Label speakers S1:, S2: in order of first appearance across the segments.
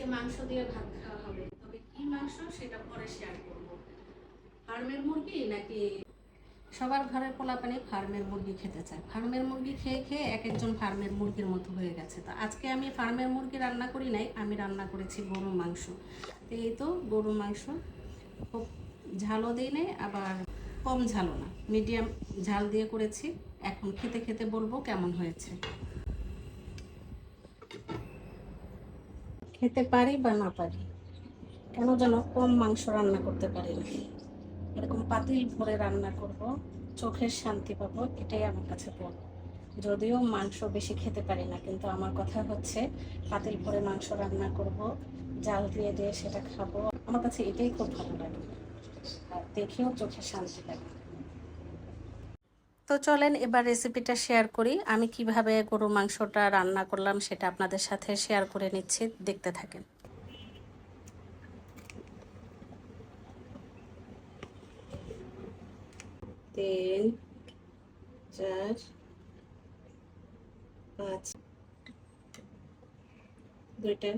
S1: আজকে মাংস দিয়ে ভাত খাওয়া হবে, তবে কি মাংস সেটা পরে শেয়ার করব। ফার্মের মুরগি নাকি সবার ঘরের পোলাপানি ফার্মের মুরগি খেতে চায়। ফার্মের মুরগি খেয়ে খেয়ে এক একজন ফার্মের মুরগির মতো হয়ে গেছে। তো আজকে আমি ফার্মের মুরগি রান্না করি নাই, আমি রান্না করেছি গরুর মাংস। তো এই তো গরুর মাংস, খুব ঝালও দিই নাই আবার কম ঝালও না, মিডিয়াম ঝাল দিয়ে করেছি। এখন খেতে খেতে বলবো কেমন হয়েছে। খেতে পারি বা না পারি, কেন যেন কম মাংস রান্না করতে পারি না। এরকম পাতিল ভরে রান্না করব, চোখের শান্তি পাবো, এটাই আমার কাছে বড়। যদিও মাংস বেশি খেতে পারি না, কিন্তু আমার কথা হচ্ছে পাতিল ভরে মাংস রান্না করব, জাল দিয়ে দিয়ে সেটা খাবো, আমার কাছে এটাই খুব ভালো লাগে আর দেখেও চোখে শান্তি লাগে। তো চলেন এবার রেসিপিটা শেয়ার করি। আমি কিভাবে গরুর মাংসটা রান্না করলাম সেটা আপনাদের সাথে শেয়ার করে নিচ্ছি, দেখতে থাকেন। 3 4 5 দুইটা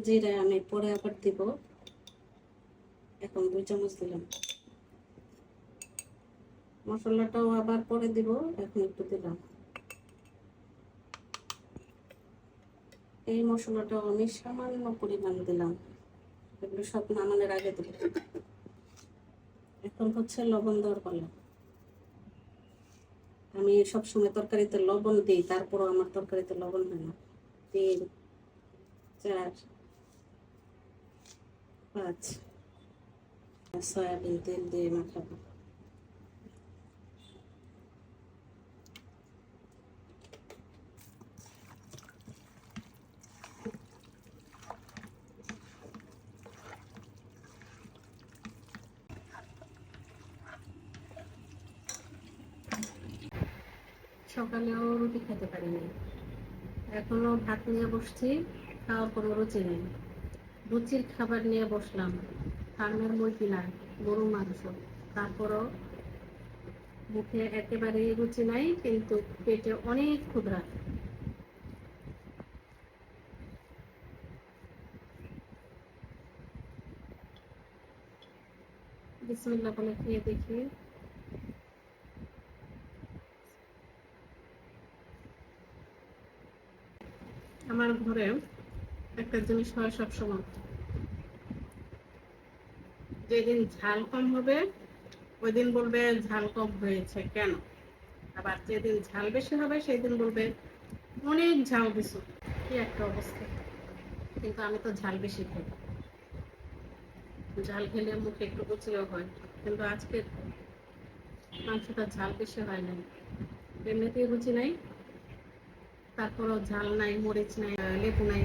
S1: জিরা আমি পরে আবার দিব, এখন 2 চামচ দিলাম। মশলাটাও আবার পরে দিব, এখন একটু দিলাম। এই মশলাটাও আমি সামান্য পরিমাণ দিলাম, এগুলো সব নামানোর আগে দেব। এখন হচ্ছে লবণ দেওয়ার পালা। আমি সবসময় তরকারিতে লবণ দিই, তারপরও আমার তরকারিতে লবণ হয় না। 3 4 5 সয়াবিন তেল দিয়ে মাখাবো। সকালেও রুটি খেতে পারিনি, এখনো ভাত নিয়ে বসছি, খাওয়ার কোনো রুচি নেই। রুচির খাবার নিয়ে বসলাম, ফার্মের মুরগি না, গরু মাংস। তারপরও মুখে একেবারেই রুচি নাই, কিন্তু পেটে অনেক ক্ষুধা। বিসমিল্লাহ বলে খেয়ে দেখি। আমার ঘরে একটা জিনিস হয় সবসময়, যেদিন ঝাল কম হবে ওই দিন বলবে ঝাল কম হয়েছে কেন, আবার যেদিন ঝাল বেশি হবে সেই দিন বলবে অনেক ঝাল দিছো। কি একটা অবস্থা। কিন্তু আমি তো ঝাল বেশি খাই, ঝাল খেলে মুখে একটু রুচিও হয়, কিন্তু আজকে মাংসটা ঝাল বেশি হয় নাই, এমনিতেই রুচি নাই, তারপরও ঝাল নাই, মরিচ নাই, লেবু নাই,